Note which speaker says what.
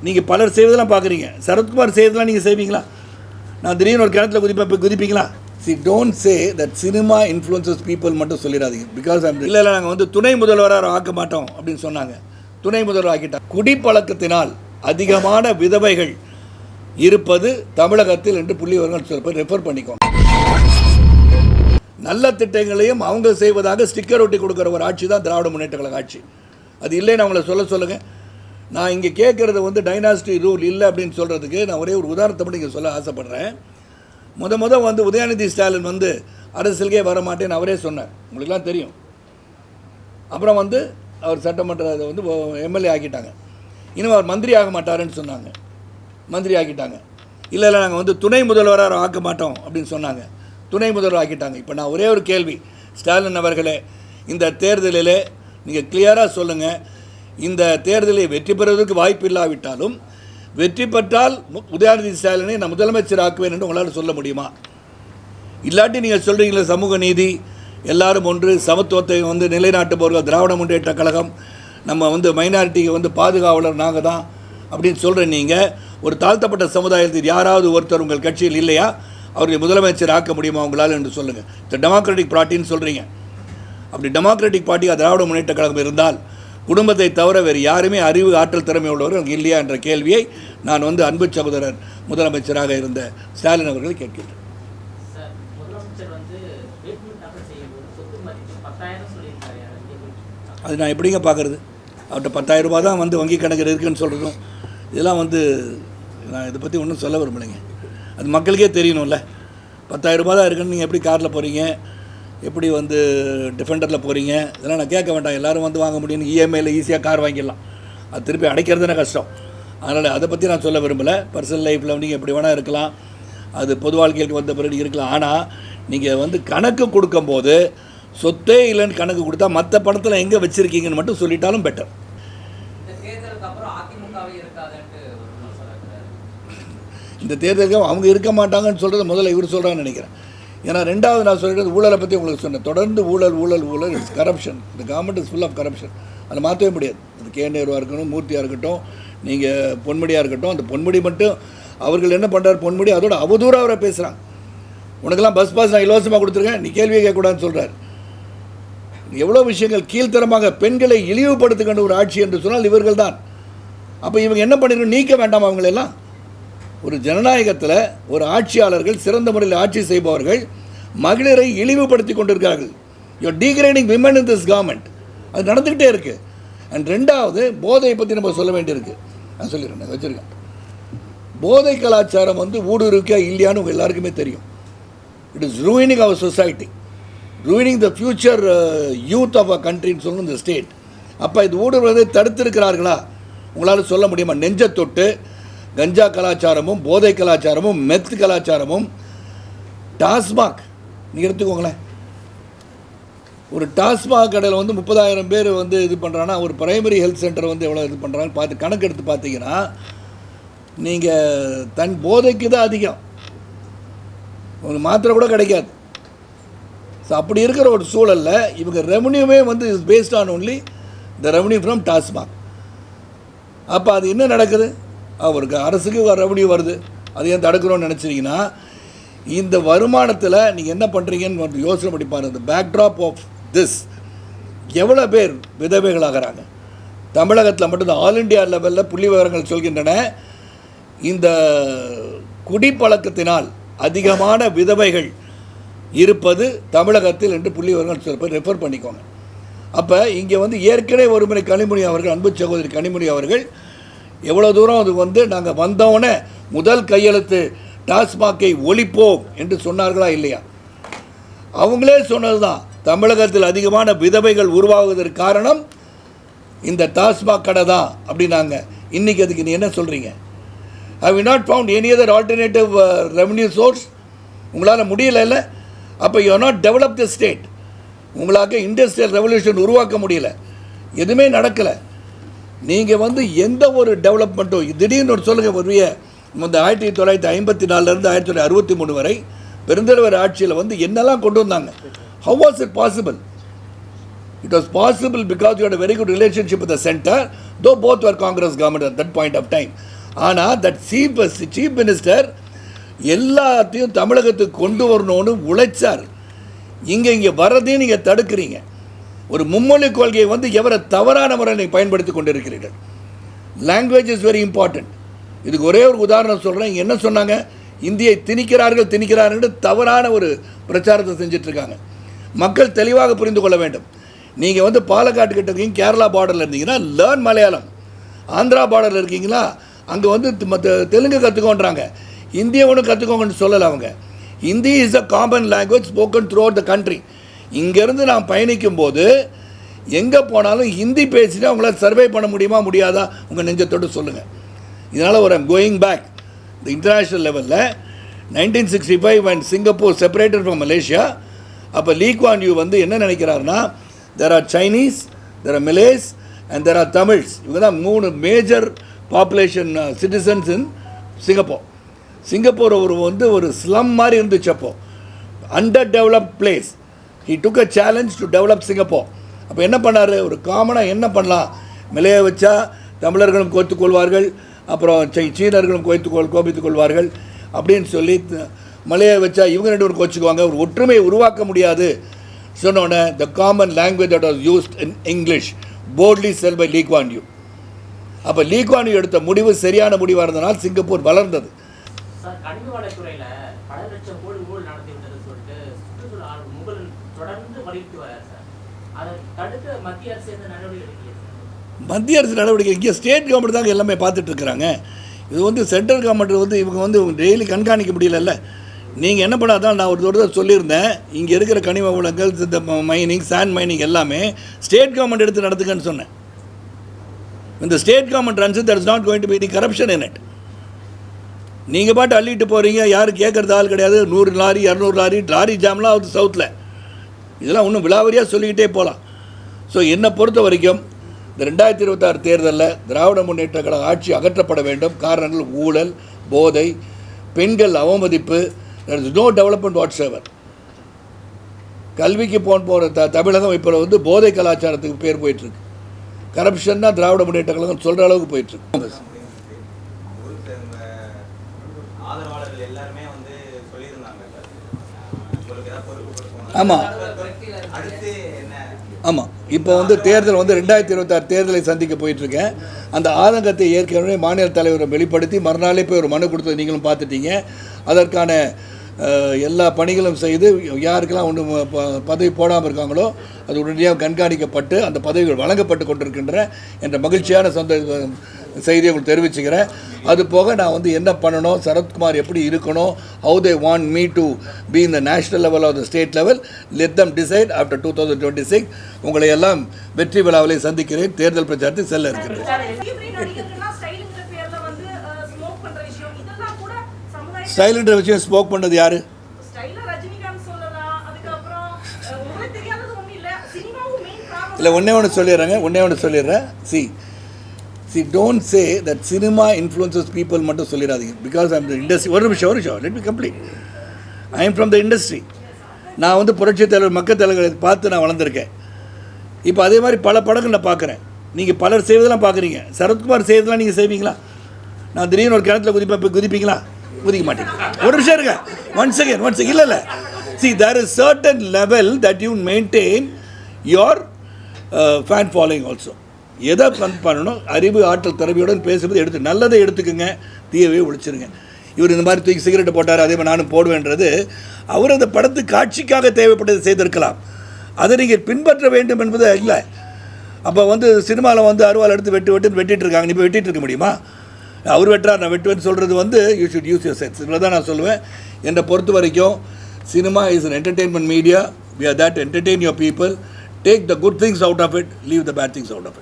Speaker 1: நீங்கள் பலர் செய்வதெல்லாம் பார்க்குறீங்க. சரத்குமார் செய்வதெல்லாம் நீங்கள் செய்வீங்களா? நான் திடீர்னு ஒரு கிணத்துல குதிப்பீங்களா? See don't say that cinema influences people மட்டும் சொல்லிடாதீங்க. பிகாஸ் இல்லை நாங்கள் வந்து துணை முதல்வராக ஆக்க மாட்டோம் அப்படின்னு சொன்னாங்க. துணை முதல்வர் ஆக்கிட்டாங்க. குடிப்பழக்கத்தினால் அதிகமான விதவைகள் இருப்பது தமிழகத்தில் என்று புள்ளிவிவரங்கள் சொல்ல ரெஃபர் பண்ணிக்கோங்க. நல்ல திட்டங்களையும் அவங்க செய்வதாக ஸ்டிக்கர் ஒட்டி கொடுக்குற ஒரு ஆட்சி தான் திராவிட முன்னேற்ற கழக ஆட்சி. அது இல்லைன்னு அவங்கள சொல்லுங்கள். நான் இங்கே கேட்குறது வந்து டைனாஸ்டி ரூல் இல்லை அப்படின்னு சொல்கிறதுக்கு நான் ஒரே ஒரு உதாரணத்தை மட்டும் இங்கே சொல்ல ஆசைப்பட்றேன். வந்து உதயநிதி ஸ்டாலின் வந்து அரசியலுக்கே வர மாட்டேன்னு அவரே சொன்னார். உங்களுக்குலாம் தெரியும். அப்புறம் வந்து அவர் சட்டமன்றத்தை வந்து எம்எல்ஏ ஆக்கிட்டாங்க. இன்னும் அவர் மந்திரி ஆக மாட்டாருன்னு சொன்னாங்க. மந்திரி ஆக்கிட்டாங்க. இல்லை நாங்கள் வந்து துணை முதல்வராக ஆக்க மாட்டோம் அப்படின்னு சொன்னாங்க. துணை முதல்வர் ஆக்கிட்டாங்க. இப்போ நான் ஒரே ஒரு கேள்வி, ஸ்டாலின் அவர்களே, இந்த தேர்தலில் நீங்கள் கிளியராக சொல்லுங்கள். இந்த தேர்தலில் வெற்றி பெறுவதற்கு வாய்ப்பு இல்லாவிட்டாலும் வெற்றி பெற்றால் உதயநிதி ஸ்டாலினை நான் முதலமைச்சர் ஆக்குவேன் என்று உங்களால் சொல்ல முடியுமா? இல்லாட்டி நீங்கள் சொல்கிறீங்களே சமூக நீதி, எல்லாரும் ஒன்று, சமத்துவத்தை வந்து நிலைநாட்டுபவர்கள் திராவிட முன்னேற்ற கழகம், நம்ம வந்து மைனாரிட்டிக்கு வந்து பாதுகாவலர் நாங்கள் தான் அப்படின்னு சொல்கிற நீங்கள் ஒரு தாழ்த்தப்பட்ட சமுதாயத்தில் யாராவது ஒருத்தர் உங்கள் கட்சியில் இல்லையா? அவர்களை முதலமைச்சர் ஆக்க முடியுமா உங்களால் என்று சொல்லுங்கள். இந்த டெமோக்ராட்டிக் பார்ட்டின்னு சொல்கிறீங்க. அப்படி டெமோக்ராட்டிக் பார்ட்டி திராவிட முன்னேற்ற கழகம் இருந்தால் குடும்பத்தை தவிர வேறு யாருமே அறிவு ஆற்றல் திறமை உள்ளவர் இல்லையா என்ற கேள்வியை நான் வந்து அன்பு சகோதரர் முதலமைச்சராக இருந்த ஸ்டாலின் அவர்களை கேட்கிறேன். அது நான் எப்படிங்க பார்க்குறது? அவர்கிட்ட 10,000 ரூபா தான் வந்து வங்கி கணக்கில் இருக்குதுன்னு சொல்கிறதும் இதெல்லாம் வந்து நான் இதை பற்றி ஒன்றும் சொல்ல விரும்பலைங்க. அது மக்களுக்கே தெரியணும்ல. 10,000 ரூபா தான் இருக்குன்னு நீங்கள் எப்படி காரில் போகிறீங்க, எப்படி வந்து டிஃபெண்டரில் போகிறீங்க, இதெல்லாம் நான் கேட்க வேண்டாம். எல்லோரும் வந்து வாங்க முடியும்னு இஎம்ஐயில் ஈஸியாக கார் வாங்கிடலாம். அது திருப்பி அடைக்கிறதுனே கஷ்டம். அதனால் அதை பற்றி நான் சொல்ல விரும்பலை. பர்சனல் லைஃப்பில் நீங்கள் எப்படி வேணால் இருக்கலாம், அது பொது வாழ்க்கைக்கு வந்த பிறகு இருக்கலாம். ஆனால் நீங்கள் வந்து கணக்கு கொடுக்கும்போது சொத்தே இல்லைன்னு கணக்கு கொடுத்தா மற்ற பணத்தில் எங்கே வச்சுருக்கீங்கன்னு மட்டும் சொல்லிட்டாலும் பெட்டர். இந்த தேர்தலுக்கு அவங்க இருக்க மாட்டாங்கன்னு சொல்கிறது முதல்ல இவர் சொல்கிறான்னு நினைக்கிறேன். ஏன்னா ரெண்டாவது நான் சொல்கிறது ஊழலை பற்றி உங்களுக்கு சொன்னேன். தொடர்ந்து ஊழல் இட்ஸ் கரப்ஷன். இந்த government is full of corruption. அதை மாற்றவே முடியாது. அது கேண்டேருவாக இருக்கட்டும், மூர்த்தியாக இருக்கட்டும், நீங்கள் பொன்முடியாக இருக்கட்டும். அந்த பொன்முடி மட்டும் அவர்கள் என்ன பண்ணுறாரு, பொன்முடி அதோட அவதூறாக அவரை பேசுகிறாங்க. உனக்கெல்லாம் பஸ் பாஸ் நான் இலவசமாக கொடுத்துருக்கேன், நீ கேள்வியை கேட்கக்கூடாதுன்னு சொல்கிறார். எவ்வளோ விஷயங்கள் கீழ்த்தரமாக பெண்களை இழிவுபடுத்துகின்ற ஒரு ஆட்சி என்று சொன்னால் இவர்கள் தான். அப்போ இவங்க என்ன பண்ணிடணும், நீக்க வேண்டாம் அவங்களெல்லாம்? ஒரு ஜனநாயகத்தில் ஒரு ஆட்சியாளர்கள் சிறந்த முறையில் ஆட்சி செய்பவர்கள் மகளிரை இழிவுபடுத்தி கொண்டிருக்கிறார்கள். You degrading women in this government. அது நடந்துக்கிட்டே இருக்குது. அண்ட் ரெண்டாவது, போதையை பற்றி நம்ம சொல்ல வேண்டியிருக்கு. நான் சொல்லிடுறேன், நான் வச்சுருக்கேன். போதை கலாச்சாரம் வந்து ஊடுருக்கா இல்லையான்னு உங்கள் எல்லாருக்குமே தெரியும். It is ruining our society, ruining the future youth of a கண்ட்ரின்னு சொல்லணும் இந்த ஸ்டேட். அப்போ இது ஊடுருவதை தடுத்திருக்கிறார்களா உங்களால் சொல்ல முடியுமா? நெஞ்ச தொட்டு கஞ்சா கலாச்சாரமும் போதை கலாச்சாரமும் மெத் கலாச்சாரமும் டாஸ்மாக் நீங்கள் எடுத்துக்கோங்களேன். ஒரு டாஸ்மாக் கடையில் வந்து 30,000 பேர் வந்து இது பண்ணுறான்னா ஒரு பிரைமரி ஹெல்த் சென்டர் வந்து எவ்வளோ இது பண்ணுறான்னு பார்த்து கணக்கு எடுத்து பார்த்தீங்கன்னா நீங்கள் தன் போதைக்கு தான் அதிகம், ஒரு மாத்திரை கூட கிடைக்காது. ஸோ அப்படி இருக்கிற ஒரு சூழலில் இவங்க ரெவன்யூவே வந்து is based on only the revenue from TASMAC. அப்போ அது என்ன நடக்குது? அவருக்கு அரசுக்கு ரெவன்யூ வருது, அது ஏன் தடுக்கிறோன்னு நினச்சிங்கன்னா இந்த வருமானத்தில் நீங்கள் என்ன பண்ணுறீங்கன்னு யோசனை பண்ணி பாருங்கள். இந்த பேக்ட்ராப் ஆஃப் திஸ் எவ்வளோ பேர் விதவைகளாகிறாங்க தமிழகத்தில் மட்டும்தான். ஆல் இண்டியா லெவலில் புள்ளி விவரங்கள் சொல்கின்றன. இந்த குடிப்பழக்கத்தினால் அதிகமான விதவைகள் இருப்பது தமிழகத்தில் என்று புள்ளி விவரங்கள் சொல்ல ரெஃபர் பண்ணிக்கோங்க. அப்போ இங்கே வந்து ஏற்கனவே ஒருமுறை கனிமொழி அவர்கள், அன்பு சகோதரி கனிமொழி அவர்கள் எவ்வளோ தூரம் அது வந்து நாங்கள் வந்தோடனே முதல் கையெழுத்து டாஸ்மாகை ஒழிப்போம் என்று சொன்னார்களா இல்லையா? அவங்களே சொன்னது தான். தமிழகத்தில் அதிகமான விதவைகள் உருவாகுவதற்கு காரணம் இந்த டாஸ்மாக் கடை தான் அப்படின்னாங்க. இன்றைக்கி அதுக்கு நீ என்ன சொல்கிறீங்க? How you not found any other alternative revenue source? உங்களால் முடியல இல்லை? அப்போ you are not develop the state. உங்களாக இண்டஸ்ட்ரியல் ரெவல்யூஷன் உருவாக்க முடியல, எதுவுமே நடக்கலை. நீங்கள் வந்து எந்த ஒரு டெவலப்மெண்ட்டும் திடீர்னு ஒரு சொல்லுங்கள். ஒருவிய இந்த 1954 1963 வரை பெருந்தலைவர் ஆட்சியில் வந்து என்னெல்லாம் கொண்டு வந்தாங்க? How was it possible? It was possible because you had a very good relationship with the center, though both were Congress government at that point of time. ஆனால் தட் சீஃப் மினிஸ்டர் எல்லாத்தையும் தமிழகத்துக்கு கொண்டு வரணும்னு உழைச்சார். இங்கே வரதையும் நீங்கள் தடுக்கிறீங்க. ஒரு மும்மொழி கொள்கையை வந்து எவரை தவறான முறையில் பயன்படுத்தி கொண்டிருக்கிறீர்கள். Language is very important. இதுக்கு ஒரே ஒரு உதாரணம் சொல்கிறேன். என்ன சொன்னாங்க? இந்தியை திணிக்கிறார்கள் தவறான ஒரு பிரச்சாரத்தை செஞ்சிட்ருக்காங்க. மக்கள் தெளிவாக புரிந்து கொள்ள வேண்டும். நீங்கள் வந்து பாலக்காட்டு கிட்ட இருக்கீங்க, கேரளா பார்டரில் இருந்தீங்கன்னா லேர்ன் மலையாளம். ஆந்திரா பார்டரில் இருக்கீங்களா, அங்கே வந்து தெலுங்கு கற்றுக்கோன்றாங்க. ஹிந்தியை ஒன்றும் கற்றுக்கோங்கன்னு சொல்லலை அவங்க. Hindi is a common language spoken through out the country. இங்கேருந்து நான் பயணிக்கும் போது எங்கே போனாலும் ஹிந்தி பேசினா அவங்களால சர்வே பண்ண முடியுமா முடியாதா உங்கள் நெஞ்சத்தோடு சொல்லுங்கள். இதனால் ஒரு கோயிங் பேக் இந்த இன்டர்நேஷ்னல் லெவலில் 1965 when Singapore separated from Malaysia, அப்போ லீ குவான் யூ வந்து என்ன நினைக்கிறாருன்னா, there are Chinese, there are Malays and there are Tamils. இவங்க தான் 3 major population citizens in Singapore. Singapore ஒரு ஸ்லம் மாதிரி இருந்துச்சு. அப்போ under developed place. He took a challenge to develop Singapore. அப்போ என்ன பண்ணார்? ஒரு காமனாக என்ன பண்ணலாம், மலையை வச்சா தமிழர்களும் கோத்துக்கொள்வார்கள், அப்புறம் சீனர்களும் கோபித்துக் கொள்வார்கள் அப்படின்னு சொல்லி மலையை வச்சா இவங்க 2 பேரும் கோச்சிக்குவாங்க, ஒரு ஒற்றுமையை உருவாக்க முடியாது சொன்னோன்னே the common language that was used in English broadly said by Lee Kuan Yew. அப்போ லீ குவான் யூ எடுத்த முடிவு சரியான முடிவாக இருந்தனால் சிங்கப்பூர் வளர்ந்தது. மத்திய அரசு நடவடிக்கை இங்கே ஸ்டேட் கவர்மெண்ட் தாங்க எல்லாமே பார்த்துட்டு இருக்கிறாங்க. இது வந்து சென்ட்ரல் கவர்மெண்ட் வந்து இவங்க வந்து டெய்லி கண்காணிக்க முடியலல்ல. நீங்கள் என்ன பண்ணாதான், நான் ஒரு தடவை சொல்லியிருந்தேன், இங்கே இருக்கிற கனிம வளங்கள், இந்த மைனிங், சாண்ட் மைனிங் எல்லாமே ஸ்டேட் கவர்மெண்ட் எடுத்து நடத்துக்கன்னு சொன்னேன். இந்த state government runs that is not going to be any corruption in it. நீங்கள் பாட்டு அள்ளிட்டு போகிறீங்க, யாரும் கேட்குறது ஆள் கிடையாது. 100 லாரி 200 லாரி ஜாம்லாம் ஆகுது சவுத்தில். இதெல்லாம் இன்னும் விலாவரியாக சொல்லிக்கிட்டே போகலாம். ஸோ என்னை பொறுத்த வரைக்கும் இந்த 2026 தேர்தலில் திராவிட முன்னேற்ற கழக ஆட்சி அகற்றப்பட வேண்டும். காரணங்கள் ஊழல், போதை, பெண்கள் அவமதிப்பு, there is no development whatsoever. கல்விக்கு போகிற தமிழகம் இப்போ வந்து போதை கலாச்சாரத்துக்கு பேர் போயிட்டுருக்கு. கரப்ஷன் தான் திராவிட முன்னேற்ற கழகம் சொல்கிற அளவுக்கு போயிட்டுருக்கு. ஆமாம் ஆமாம். இப்போ வந்து தேர்தல் வந்து 2026 தேர்தலை சந்திக்க போயிட்டுருக்கேன். அந்த ஆதங்கத்தை ஏற்கனவே மாநில தலைவரை வெளிப்படுத்தி மறுநாளே போய் ஒரு மனு கொடுத்தது நீங்களும் பார்த்துட்டீங்க. அதற்கான எல்லா பணிகளும் செய்து யாருக்கெல்லாம் ஒன்றும் பதவி போடாமல் இருக்காங்களோ அது உடனடியாக கண்காணிக்கப்பட்டு அந்த பதவிகள் வழங்கப்பட்டு கொண்டிருக்கின்ற என்ற மகிழ்ச்சியான செய்தியை உங்களுக்கு தெரிவிச்சுக்கிறேன். அது போக நான் வந்து என்ன பண்ணணும், சரத்குமார் எப்படி இருக்கணும், how they want me to be in the national level of the state level, let them decide after 2026. உங்களை எல்லாம் வெற்றி விழாவிலே சந்திக்கிறேன். தேர்தல் பிரச்சாரத்தில் செல்ல இருக்கிறேன். ஸ்டைலுன்ற விஷயம் ஸ்மோக் பண்ணது யாரு? இல்லை ஒன்றே ஒன்று சொல்லிடுறேன். See, don't say that cinema influences people மட்டும் சொல்லிடாதீங்க. Because I'm the industry. ஒரு நிமிஷம் let me complete. I am from the industry. நான் வந்து புரட்சித் தலைவர், மக்கள் தலைவர்களை பார்த்து நான் வளர்ந்துருக்கேன். இப்போ அதே மாதிரி பல படங்கள் நான் பார்க்குறேன். நீங்கள் பலர் செய்வதெல்லாம் பார்க்குறீங்க. சரத்குமார் செய்வதெல்லாம் நீங்கள் செய்வீங்களா? நான் திடீர்னு ஒரு கிணத்துல குதிப்பீங்களா? குதிக்க மாட்டேங்க. ஒரு நிமிஷம் இருங்க. ஒன் செகண்ட் இல்லை. See, there is certain level that you maintain your fan following also. எதை பண்ணணும், அறிவு ஆற்றல் திறமையுடன் பேசும்போது நல்லதை எடுத்துக்கோங்க, தீயவே ஒழிச்சிருங்க. இவர் இந்த மாதிரி தூக்கி சிகரெட்டை போட்டார், அதே மாதிரி நானும் போடுவேன்றது அவர் அந்த படத்து காட்சிக்காக தேவைப்பட்டது செய்திருக்கலாம். அதை நீங்கள் பின்பற்ற வேண்டும் என்பது இல்லை. அப்போ வந்து சினிமாவில் வந்து அருவாள் எடுத்து வெட்டிட்டு இருக்காங்க. இப்போ வெட்டிட்டு இருக்க முடியுமா? அவர் வெட்டுறார், நான் வெட்டுவேன்னு சொல்கிறது வந்து you should use your sense. இவ்வளோ தான் நான் சொல்லுவேன். என்னை பொறுத்த வரைக்கும் cinema is an entertainment media. We are that entertain your people. Take the good things out of it, leave the bad things out of it.